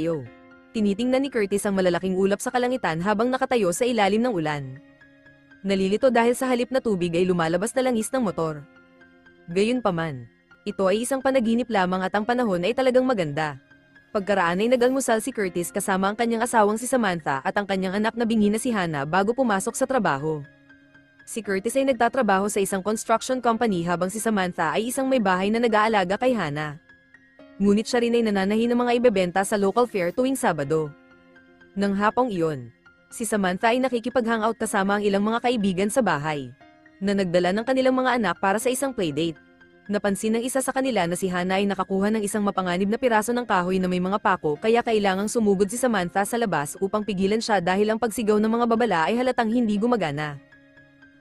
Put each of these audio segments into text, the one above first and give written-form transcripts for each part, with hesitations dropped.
baliw. Tinitingnan ni Curtis ang malalaking ulap sa kalangitan habang nakatayo sa ilalim ng ulan. Nalilito dahil sa halip na tubig ay lumalabas na langis ng motor. Gayunpaman, ito ay isang panaginip lamang at ang panahon ay talagang maganda. Pagkaraan ay nag-almusal si Curtis kasama ang kanyang asawang si Samantha at ang kanyang anak na bingi na si Hannah bago pumasok sa trabaho. Si Curtis ay nagtatrabaho sa isang construction company habang si Samantha ay isang may bahay na nag-aalaga kay Hannah. Ngunit siya rin ay nananahi ng mga ibebenta sa local fair tuwing Sabado. Nang hapong iyon, si Samantha ay nakikipag-hangout kasama ang ilang mga kaibigan sa bahay, na nagdala ng kanilang mga anak para sa isang playdate. Napansin ng isa sa kanila na si Hannah ay nakakuha ng isang mapanganib na piraso ng kahoy na may mga pako kaya kailangang sumugod si Samantha sa labas upang pigilan siya dahil ang pagsigaw ng mga babala ay halatang hindi gumagana.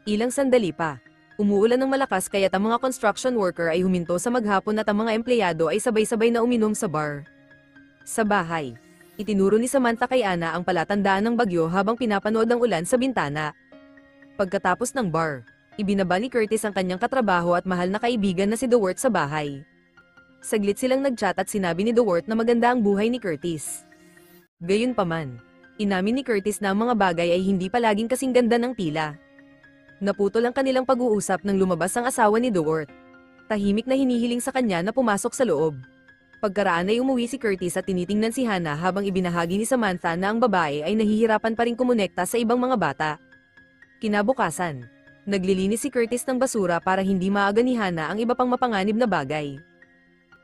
Ilang sandali pa, umuulan ng malakas kaya't ang mga construction worker ay huminto sa maghapon at ang mga empleyado ay sabay-sabay na uminom sa bar. Sa bahay, itinuro ni Samantha kay Anna ang palatandaan ng bagyo habang pinapanood ng ulan sa bintana. Pagkatapos ng bar, ibinaba ni Curtis ang kanyang katrabaho at mahal na kaibigan na si DeWort sa bahay. Saglit silang nagchat at sinabi ni DeWort na maganda ang buhay ni Curtis. Gayunpaman, inamin ni Curtis na ang mga bagay ay hindi palaging kasing ganda ng tila. Naputol ang kanilang pag-uusap nang lumabas ang asawa ni DeWort. Tahimik na hinihiling sa kanya na pumasok sa loob. Pagkaraan ay umuwi si Curtis at tinitingnan si Hannah habang ibinahagi ni Samantha na ang babae ay nahihirapan pa rin kumonekta sa ibang mga bata. Kinabukasan, naglilinis si Curtis ng basura para hindi maaga ni Hannah ang iba pang mapanganib na bagay.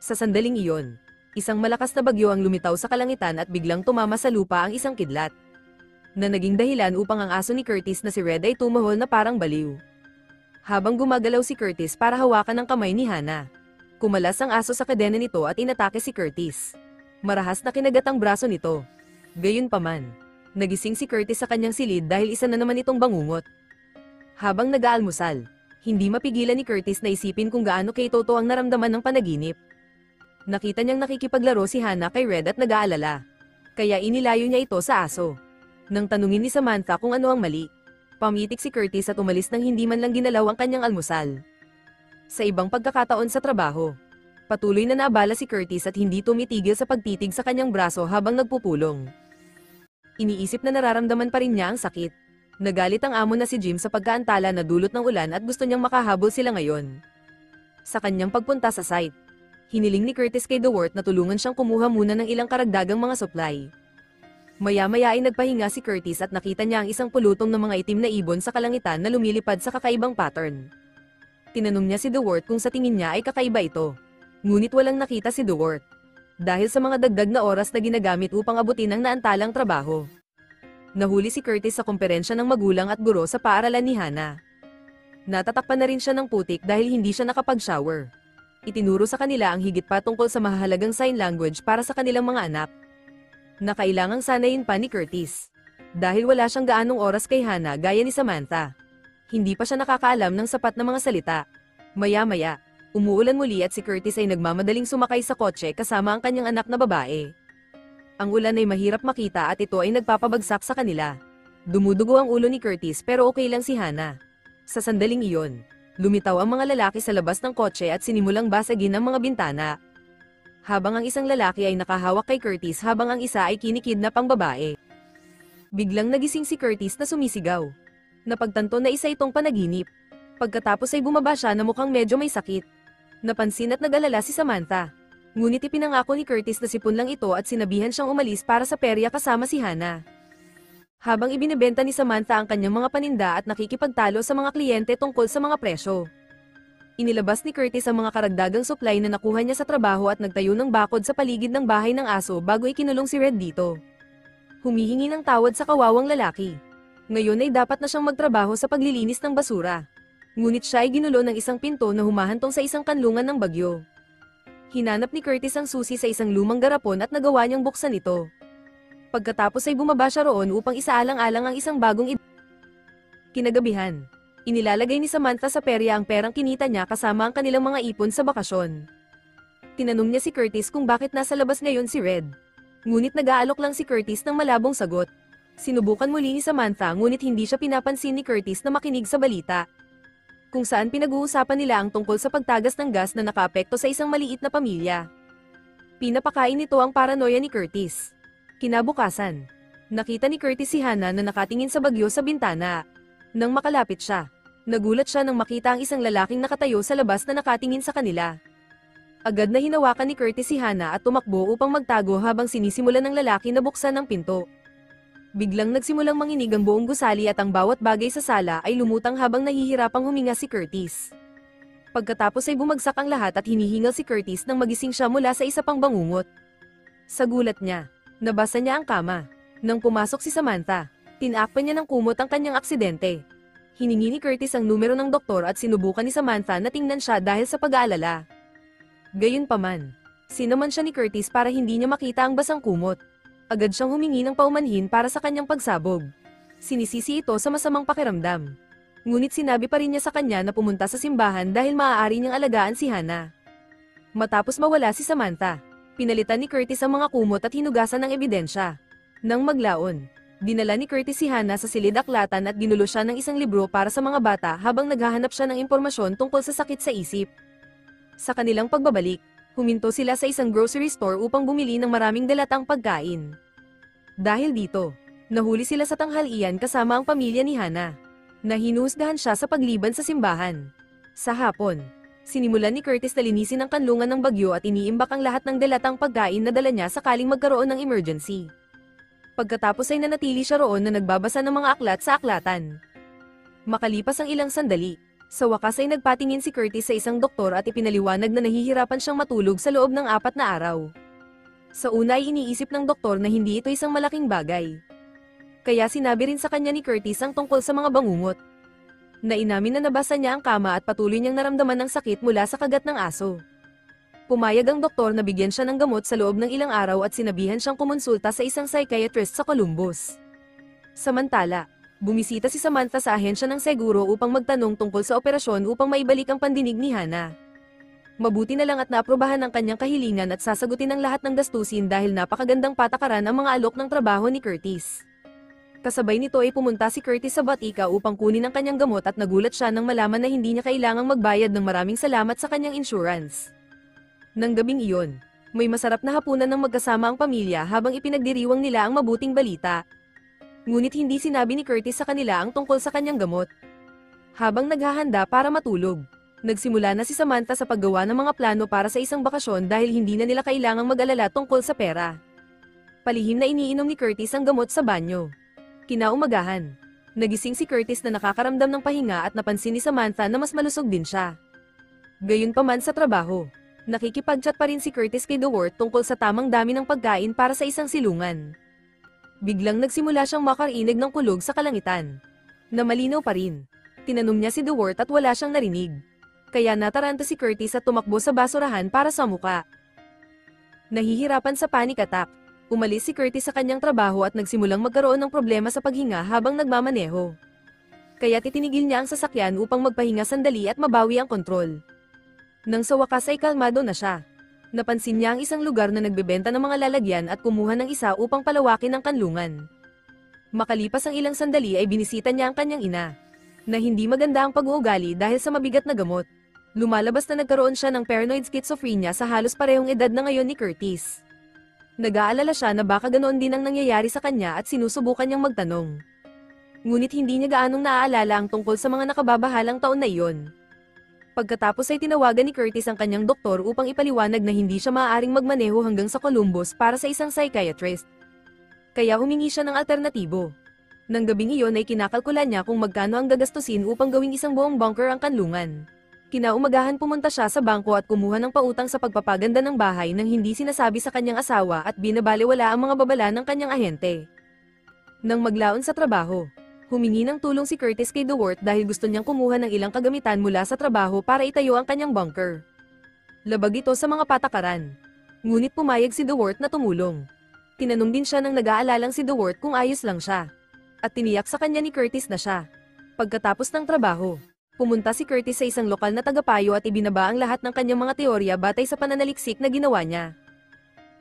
Sa sandaling iyon, isang malakas na bagyo ang lumitaw sa kalangitan at biglang tumama sa lupa ang isang kidlat, na naging dahilan upang ang aso ni Curtis na si Red ay tumahol na parang baliw. Habang gumagalaw si Curtis para hawakan ang kamay ni Hannah, kumalas ang aso sa kadena nito at inatake si Curtis. Marahas na kinagat ang braso nito. Gayunpaman, nagising si Curtis sa kanyang silid dahil isa na naman itong bangungot. Habang nag-aalmusal, hindi mapigilan ni Curtis na isipin kung gaano kay Toto ang naramdaman ng panaginip. Nakita niyang nakikipaglaro si Hannah kay Red at nag-aalala, kaya inilayo niya ito sa aso. Nang tanungin ni Samantha kung ano ang mali, pamitik si Curtis at umalis nang hindi man lang ginalaw ang kanyang almusal. Sa ibang pagkakataon sa trabaho, patuloy na naabala si Curtis at hindi tumitigil sa pagtitig sa kanyang braso habang nagpupulong. Iniisip na nararamdaman pa rin niya ang sakit. Nagalit ang amo na si Jim sa pagkaantala na dulot ng ulan at gusto niyang makahabol sila ngayon. Sa kanyang pagpunta sa site, hiniling ni Curtis kay DeWort na tulungan siyang kumuha muna ng ilang karagdagang mga supply. Maya-maya ay nagpahinga si Curtis at nakita niya ang isang pulutong ng mga itim na ibon sa kalangitan na lumilipad sa kakaibang pattern. Tinanong niya si DeWort kung sa tingin niya ay kakaiba ito. Ngunit walang nakita si DeWort, dahil sa mga dagdag na oras na ginagamit upang abutin ang naantalang trabaho. Nahuli si Curtis sa komperensya ng magulang at guro sa paaralan ni Hannah. Natatakpan na rin siya ng putik dahil hindi siya nakapag-shower. Itinuro sa kanila ang higit pa tungkol sa mahahalagang sign language para sa kanilang mga anak, na kailangang sanayin pa ni Curtis. Dahil wala siyang gaanong oras kay Hannah gaya ni Samantha, hindi pa siya nakakaalam ng sapat na mga salita. Maya-maya, umuulan muli at si Curtis ay nagmamadaling sumakay sa kotse kasama ang kanyang anak na babae. Ang ulan ay mahirap makita at ito ay nagpapabagsak sa kanila. Dumudugo ang ulo ni Curtis pero okay lang si Hannah. Sa sandaling iyon, lumitaw ang mga lalaki sa labas ng kotse at sinimulang basagin ang mga bintana. Habang ang isang lalaki ay nakahawak kay Curtis habang ang isa ay kinikidnap ang babae. Biglang nagising si Curtis na sumisigaw. Napagtanto na isa itong panaginip. Pagkatapos ay bumaba siya na mukhang medyo may sakit. Napansin at nag-alala si Samantha. Ngunit ipinangako ni Curtis na sipon lang ito at sinabihan siyang umalis para sa perya kasama si Hannah. Habang ibinebenta ni Samantha ang kanyang mga paninda at nakikipagtalo sa mga kliyente tungkol sa mga presyo, inilabas ni Curtis ang mga karagdagang supply na nakuha niya sa trabaho at nagtayo ng bakod sa paligid ng bahay ng aso bago ikinulong si Red dito. Humihingi ng tawad sa kawawang lalaki. Ngayon ay dapat na siyang magtrabaho sa paglilinis ng basura. Ngunit siya ay ginulo ng isang pinto na humahantong sa isang kanlungan ng bagyo. Hinanap ni Curtis ang susi sa isang lumang garapon at nagawa niyang buksan ito. Pagkatapos ay bumaba siya roon upang isaalang-alang ang isang bagong Kinagabihan, inilalagay ni Samantha sa perya ang perang kinita niya kasama ang kanilang mga ipon sa bakasyon. Tinanong niya si Curtis kung bakit nasa labas ngayon si Red. Ngunit nag-aalok lang si Curtis ng malabong sagot. Sinubukan muli ni Samantha ngunit hindi siya pinapansin ni Curtis na makinig sa balita, kung saan pinag-uusapan nila ang tungkol sa pagtagas ng gas na nakaapekto sa isang maliit na pamilya. Pinapakain nito ang paranoia ni Curtis. Kinabukasan, nakita ni Curtis si Hana na nakatingin sa bagyo sa bintana. Nang makalapit siya, nagulat siya nang makita ang isang lalaking nakatayo sa labas na nakatingin sa kanila. Agad na hinawakan ni Curtis si Hana at tumakbo upang magtago habang sinisimulan ng lalaki na buksan ang pinto. Biglang nagsimulang manginig ang buong gusali at ang bawat bagay sa sala ay lumutang habang nahihirapang huminga si Curtis. Pagkatapos ay bumagsak ang lahat at hinihingal si Curtis nang magising siya mula sa isa pang bangungot. Sa gulat niya, nabasa niya ang kama. Nang pumasok si Samantha, tinakpan niya ng kumot ang kanyang aksidente. Hiningi ni Curtis ang numero ng doktor at sinubukan ni Samantha na tingnan siya dahil sa pag-aalala. Gayunpaman, sinaman siya ni Curtis para hindi niya makita ang basang kumot. Agad siyang humingi ng paumanhin para sa kanyang pagsabog. Sinisisi ito sa masamang pakiramdam. Ngunit sinabi pa rin niya sa kanya na pumunta sa simbahan dahil maaari niyang alagaan si Hana. Matapos mawala si Samantha, pinalitan ni Curtis ang mga kumot at hinugasan ng ebidensya. Nang maglaon, dinala ni Curtis si Hana sa silid-aklatan at ginulo siya ng isang libro para sa mga bata habang naghahanap siya ng impormasyon tungkol sa sakit sa isip. Sa kanilang pagbabalik, huminto sila sa isang grocery store upang bumili ng maraming dalatang pagkain. Dahil dito, nahuli sila sa tanghalian kasama ang pamilya ni Hana, na hinusgahan siya sa pagliban sa simbahan. Sa hapon, sinimulan ni Curtis na linisin ang kanlungan ng bagyo at iniimbak ang lahat ng dalatang pagkain na dala niya sakaling magkaroon ng emergency. Pagkatapos ay nanatili siya roon na nagbabasa ng mga aklat sa aklatan. Makalipas ang ilang sandali, sa wakas ay nagpatingin si Curtis sa isang doktor at ipinaliwanag na nahihirapan siyang matulog sa loob ng 4 na araw. Sa una ay iniisip ng doktor na hindi ito isang malaking bagay. Kaya sinabi rin sa kanya ni Curtis ang tungkol sa mga bangungot. Nainamin na nabasa niya ang kama at patuloy niyang naramdaman ng sakit mula sa kagat ng aso. Pumayag ang doktor na bigyan siya ng gamot sa loob ng ilang araw at sinabihan siyang kumonsulta sa isang psychiatrist sa Columbus. Samantala, bumisita si Samantha sa ahensya ng seguro upang magtanong tungkol sa operasyon upang maibalik ang pandinig ni Hana. Mabuti na lang at naaprubahan ang kanyang kahilingan at sasagutin ang lahat ng gastusin dahil napakagandang patakaran ang mga alok ng trabaho ni Curtis. Kasabay nito ay pumunta si Curtis sa Batika upang kunin ang kanyang gamot at nagulat siya nang malaman na hindi niya kailangang magbayad ng maraming salamat sa kanyang insurance. Nang gabing iyon, may masarap na hapunan ng magkasama ang pamilya habang ipinagdiriwang nila ang mabuting balita. Ngunit hindi sinabi ni Curtis sa kanila ang tungkol sa kanyang gamot. Habang naghahanda para matulog, nagsimula na si Samantha sa paggawa ng mga plano para sa isang bakasyon dahil hindi na nila kailangang mag-alala tungkol sa pera. Palihim na iniinom ni Curtis ang gamot sa banyo. Kinaumagahan, nagising si Curtis na nakakaramdam ng pahinga at napansin ni Samantha na mas malusog din siya. Gayunpaman sa trabaho, nakikipag-chat pa rin si Curtis kay Dewart tungkol sa tamang dami ng pagkain para sa isang silungan. Biglang nagsimula siyang makarinig ng kulog sa kalangitan, na malinaw pa rin. Tinanong niya si Dewart at wala siyang narinig. Kaya nataranta si Curtis at tumakbo sa basurahan para sa muka. Nahihirapan sa panic attack, umalis si Curtis sa kanyang trabaho at nagsimulang magkaroon ng problema sa paghinga habang nagmamaneho. Kaya titinigil niya ang sasakyan upang magpahinga sandali at mabawi ang kontrol. Nang sa wakas ay kalmado na siya, napansin niya ang isang lugar na nagbebenta ng mga lalagyan at kumuha ng isa upang palawakin ang kanlungan. Makalipas ang ilang sandali ay binisita niya ang kanyang ina, na hindi maganda ang pag-uugali dahil sa mabigat na gamot. Lumalabas na nagkaroon siya ng paranoid schizophrenia sa halos parehong edad na ngayon ni Curtis. Nag-aalala siya na baka ganoon din ang nangyayari sa kanya at sinusubukan niyang magtanong. Ngunit hindi niya gaanong naaalala ang tungkol sa mga nakababahalang taon na iyon. Pagkatapos ay tinawagan ni Curtis ang kanyang doktor upang ipaliwanag na hindi siya maaaring magmaneho hanggang sa Columbus para sa isang psychiatrist. Kaya humingi siya ng alternatibo. Nang gabing iyon ay kinakalkula niya kung magkano ang gagastusin upang gawing isang buong bunker ang kanlungan. Kinaumagahan pumunta siya sa bangko at kumuha ng pautang sa pagpapaganda ng bahay nang hindi sinasabi sa kanyang asawa at binabalewala ang mga babala ng kanyang ahente. Nang maglaon sa trabaho, humingi ng tulong si Curtis kay Dewart dahil gusto niyang kumuha ng ilang kagamitan mula sa trabaho para itayo ang kanyang bunker. Labag ito sa mga patakaran. Ngunit pumayag si Dewart na tumulong. Tinanong din siya ng nag-aalalang si Dewart kung ayos lang siya. At tiniyak sa kanya ni Curtis na siya. Pagkatapos ng trabaho, pumunta si Curtis sa isang lokal na tagapayo at ibinaba ang lahat ng kanyang mga teorya batay sa pananaliksik na ginawa niya.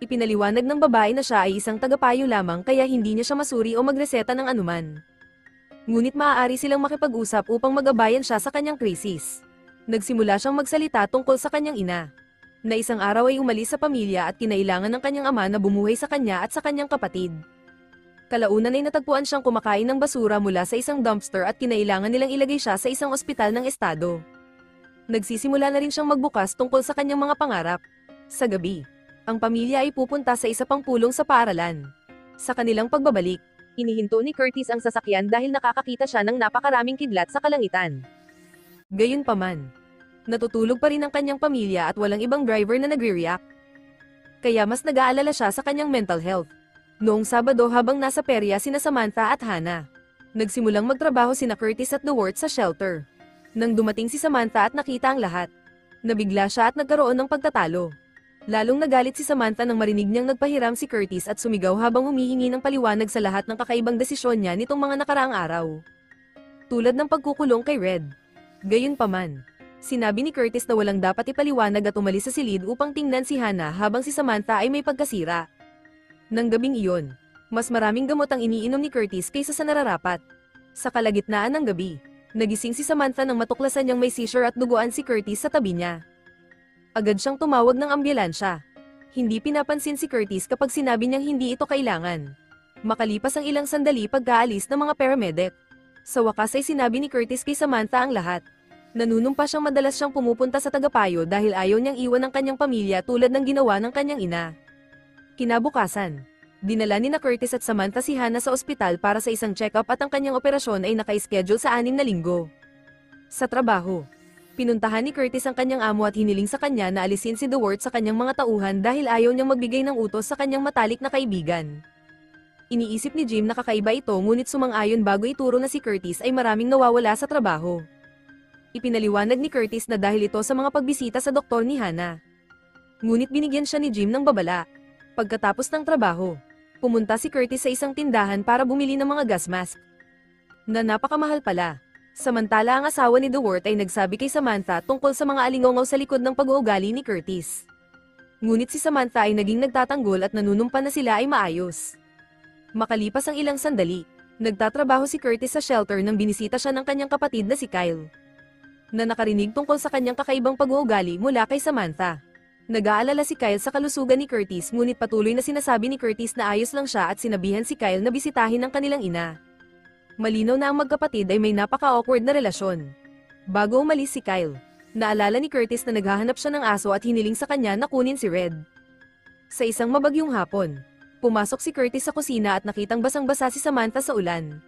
Ipinaliwanag ng babae na siya ay isang tagapayo lamang kaya hindi niya siya masuri o magreseta ng anuman. Ngunit maaari silang makipag-usap upang magabayan siya sa kanyang krisis. Nagsimula siyang magsalita tungkol sa kanyang ina. na isang araw ay umalis sa pamilya at kinailangan ng kanyang ama na bumuhay sa kanya at sa kanyang kapatid. Kalaunan ay natagpuan siyang kumakain ng basura mula sa isang dumpster at kinailangan nilang ilagay siya sa isang ospital ng estado. Nagsisimula na rin siyang magbukas tungkol sa kanyang mga pangarap. Sa gabi, ang pamilya ay pupunta sa isa pang pulong sa paaralan. Sa kanilang pagbabalik, inihinto ni Curtis ang sasakyan dahil nakakakita siya ng napakaraming kidlat sa kalangitan. Gayunpaman, natutulog pa rin ang kanyang pamilya at walang ibang driver na nagre-react. Kaya mas nag-aalala siya sa kanyang mental health. Noong Sabado habang nasa perya sina Samantha at Hannah, nagsimulang magtrabaho sina Curtis at Duworth sa shelter. Nang dumating si Samantha at nakita ang lahat, nabigla siya at nagkaroon ng pagtatalo. Lalong nagalit si Samantha nang marinig niyang nagpahiram si Curtis at sumigaw habang humihingi ng paliwanag sa lahat ng kakaibang desisyon niya nitong mga nakaraang araw. Tulad ng pagkukulong kay Red. Gayunpaman, sinabi ni Curtis na walang dapat ipaliwanag at umalis sa silid upang tingnan si Hannah habang si Samantha ay may pagkasira. Nang gabing iyon, mas maraming gamot ang iniinom ni Curtis kaysa sa nararapat. Sa kalagitnaan ng gabi, nagising si Samantha nang matuklasan niyang may seizure at duguan si Curtis sa tabi niya. Agad siyang tumawag ng ambulansya. Hindi pinapansin si Curtis kapag sinabi niyang hindi ito kailangan. Makalipas ang ilang sandali pagkaalis ng mga paramedic, sa wakas ay sinabi ni Curtis kay Samantha ang lahat. Nanunumpa siyang madalas siyang pumupunta sa tagapayo dahil ayaw niyang iwan ang kanyang pamilya tulad ng ginawa ng kanyang ina. Kinabukasan, dinala ni Curtis at Samantha si Hannah sa ospital para sa isang check-up at ang kanyang operasyon ay naka-schedule sa 6 na linggo. Sa trabaho, pinuntahan ni Curtis ang kanyang amo at hiniling sa kanya na alisin si Duworth sa kanyang mga tauhan dahil ayaw niyang magbigay ng utos sa kanyang matalik na kaibigan. Iniisip ni Jim na kakaiba ito ngunit sumang-ayon bago ituro na si Curtis ay maraming nawawala sa trabaho. Ipinaliwanag ni Curtis na dahil ito sa mga pagbisita sa doktor ni Hannah. Ngunit binigyan siya ni Jim ng babala. Pagkatapos ng trabaho, pumunta si Curtis sa isang tindahan para bumili ng mga gas mask na napakamahal pala. Samantala ang asawa ni Duworth ay nagsabi kay Samantha tungkol sa mga alingongaw sa likod ng pag-uugali ni Curtis. Ngunit si Samantha ay naging nagtatanggol at nanunumpa na sila ay maayos. Makalipas ang ilang sandali, nagtatrabaho si Curtis sa shelter nang binisita siya ng kanyang kapatid na si Kyle, na nakarinig tungkol sa kanyang kakaibang pag-uugali mula kay Samantha. Nag-aalala si Kyle sa kalusugan ni Curtis ngunit patuloy na sinasabi ni Curtis na ayos lang siya at sinabihan si Kyle na bisitahin ang kanilang ina. Malinaw na ang magkapatid ay may napaka-awkward na relasyon. Bago umalis si Kyle, naalala ni Curtis na naghahanap siya ng aso at hiniling sa kanya na kunin si Red. Sa isang mabagyong hapon, pumasok si Curtis sa kusina at nakitang basang-basa si Samantha sa ulan.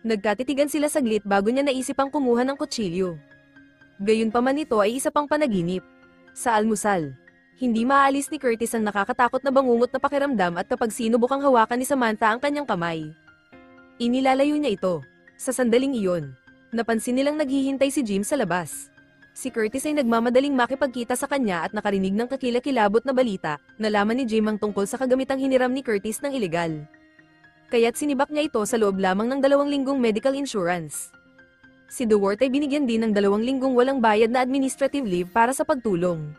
Nagkatitigan sila saglit bago niya naisip ang kumuha ng kutsilyo. Gayunpaman ito ay isa pang panaginip. Sa almusal, hindi maalis ni Curtis ang nakakatakot na bangungot na pakiramdam at kapag sinubukang hawakan ni Samantha ang kanyang kamay. Inilalayo niya ito. Sa sandaling iyon, napansin nilang naghihintay si Jim sa labas. Si Curtis ay nagmamadaling makipagkita sa kanya at nakarinig ng kakilakilabot na balita. Nalaman ni Jim ang tungkol sa kagamitang hiniram ni Curtis ng ilegal. Kaya't sinibak niya ito sa loob lamang ng 2 linggong medical insurance. Si Duworth ay binigyan din ng 2 linggong walang bayad na administrative leave para sa pagtulong.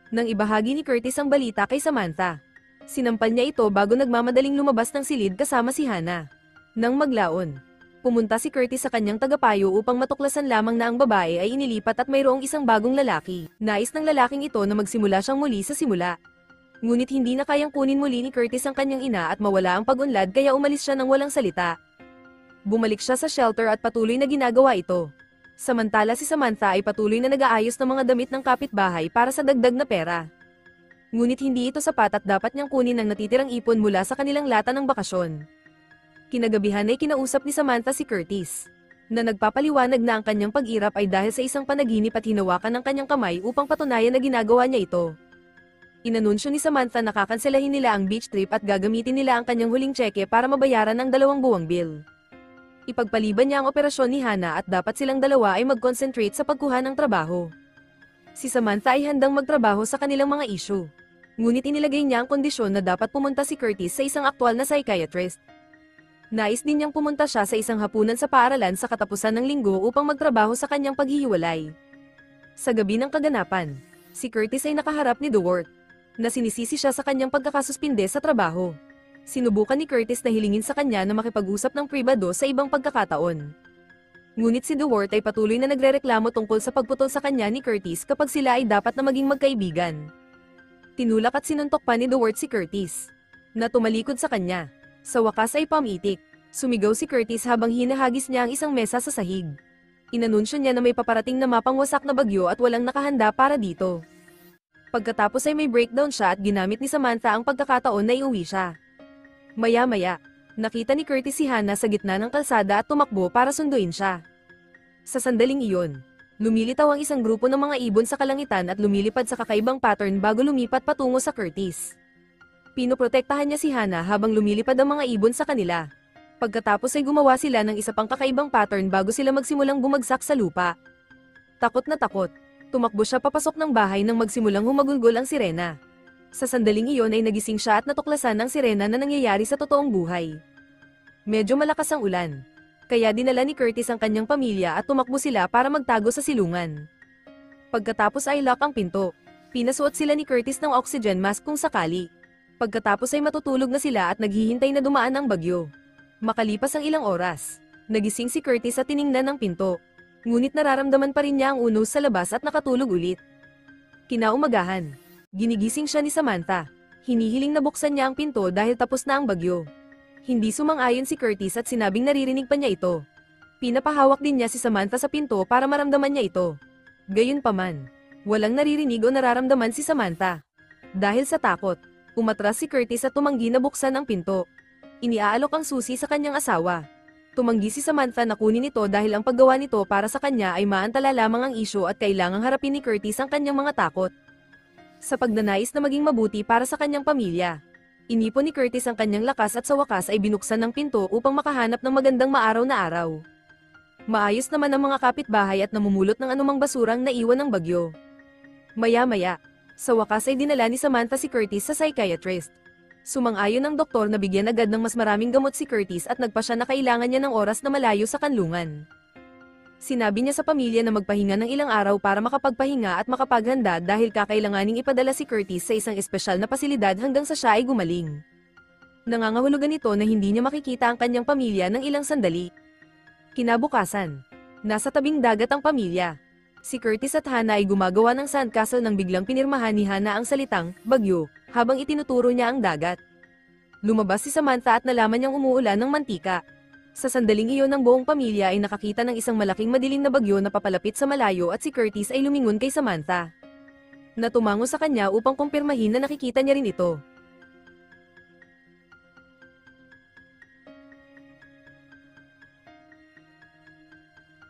Nang ibahagi ni Curtis ang balita kay Samantha, sinampal niya ito bago nagmamadaling lumabas ng silid kasama si Hannah. Nang maglaon, pumunta si Curtis sa kanyang tagapayo upang matuklasan lamang na ang babae ay inilipat at mayroong isang bagong lalaki. Nais ng lalaking ito na magsimula siyang muli sa simula. Ngunit hindi na kayang kunin muli ni Curtis ang kanyang ina at mawala ang pag-unlad kaya umalis siya nang walang salita. Bumalik siya sa shelter at patuloy na ginagawa ito. Samantala si Samantha ay patuloy na nag-aayos ng mga damit ng kapitbahay para sa dagdag na pera. Ngunit hindi ito sapat at dapat niyang kunin ang natitirang ipon mula sa kanilang lata ng bakasyon. Kinagabihan ay kinausap ni Samantha si Curtis, na nagpapaliwanag na ang kanyang pag-irap ay dahil sa isang panaginip at hinawakan ng kanyang kamay upang patunayan na ginagawa niya ito. Inanunsyo ni Samantha na kakanselahin nila ang beach trip at gagamitin nila ang kanyang huling tseke para mabayaran ang 2 buwang bill. Ipagpaliban niya ang operasyon ni Hannah at dapat silang dalawa ay mag-concentrate sa pagkuha ng trabaho. Si Samantha ay handang magtrabaho sa kanilang mga issue. Ngunit inilagay niya ang kondisyon na dapat pumunta si Curtis sa isang aktwal na psychiatrist. Nais din niyang pumunta siya sa isang hapunan sa paaralan sa katapusan ng linggo upang magtrabaho sa kanyang paghihiwalay. Sa gabi ng kaganapan, si Curtis ay nakaharap ni Duworth, na sinisisi siya sa kanyang pagkakasuspinde sa trabaho. Sinubukan ni Curtis na hilingin sa kanya na makipag-usap ng pribado sa ibang pagkakataon. Ngunit si Duwart ay patuloy na nagrereklamo tungkol sa pagputol sa kanya ni Curtis kapag sila ay dapat na maging magkaibigan. Tinulak at sinuntok pa ni Duwart si Curtis, na tumalikod sa kanya. Sa wakas ay pamitik. Sumigaw si Curtis habang hinahagis niya ang isang mesa sa sahig. Inanunsyo niya na may paparating na mapangwasak na bagyo at walang nakahanda para dito. Pagkatapos ay may breakdown siya at ginamit ni Samantha ang pagkakataon na iuwi siya. Maya-maya, nakita ni Curtis si Hannah sa gitna ng kalsada at tumakbo para sunduin siya. Sa sandaling iyon, lumilitaw ang isang grupo ng mga ibon sa kalangitan at lumilipad sa kakaibang pattern bago lumipat patungo sa Curtis. Pinoprotektahan niya si Hannah habang lumilipad ang mga ibon sa kanila. Pagkatapos ay gumawa sila ng isa pang kakaibang pattern bago sila magsimulang bumagsak sa lupa. Takot na takot, tumakbo siya papasok ng bahay nang magsimulang humagulgol ang sirena. Sa sandaling iyon ay nagising siya at natuklasan ang sirena na nangyayari sa totoong buhay. Medyo malakas ang ulan, kaya dinala ni Curtis ang kanyang pamilya at tumakbo sila para magtago sa silungan. Pagkatapos ay lock ang pinto. Pinasuot sila ni Curtis ng oxygen mask kung sakali. Pagkatapos ay matutulog na sila at naghihintay na dumaan ang bagyo. Makalipas ang ilang oras, nagising si Curtis at tiningnan ang pinto. Ngunit nararamdaman pa rin niya ang unos sa labas at nakatulog ulit. Kinaumagahan, ginigising siya ni Samantha. Hinihiling na buksan niya ang pinto dahil tapos na ang bagyo. Hindi sumang-ayon si Curtis at sinabing naririnig pa niya ito. Pinapahawak din niya si Samantha sa pinto para maramdaman niya ito. Gayunpaman, walang naririnig o nararamdaman si Samantha. Dahil sa takot, umatras si Curtis at tumanggi na buksan ang pinto. Iniaalok ang susi sa kanyang asawa. Tumanggi si Samantha na kunin ito dahil ang paggawa nito para sa kanya ay maantala lamang ang isyu at kailangang harapin ni Curtis ang kanyang mga takot. Sa pagnanais na maging mabuti para sa kanyang pamilya, inipon ni Curtis ang kanyang lakas at sa wakas ay binuksan ng pinto upang makahanap ng magandang maaraw na araw. Maayos naman ang mga kapitbahay at namumulot ng anumang basurang naiwan ng bagyo. Maya-maya, sa wakas ay dinala ni Samantha si Curtis sa psychiatrist. Sumang-ayon ang doktor na bigyan agad ng mas maraming gamot si Curtis at nagpa siya na kailangan niya ng oras na malayo sa kanlungan. Sinabi niya sa pamilya na magpahinga ng ilang araw para makapagpahinga at makapaghanda dahil kakailanganing ipadala si Curtis sa isang espesyal na pasilidad hanggang sa siya ay gumaling. Nangangahulugan ito na hindi niya makikita ang kanyang pamilya ng ilang sandali. Kinabukasan, nasa tabing dagat ang pamilya. Si Curtis at Hannah ay gumagawa ng sandcastle nang biglang pinirmahan ni Hannah ang salitang, bagyo, habang itinuturo niya ang dagat. Lumabas si Samantha at nalaman niyang umuulan ng mantika. Sa sandaling iyon ng buong pamilya ay nakakita ng isang malaking madilim na bagyo na papalapit sa malayo at si Curtis ay lumingon kay Samantha, na tumango sa kanya upang kumpirmahin na nakikita niya rin ito.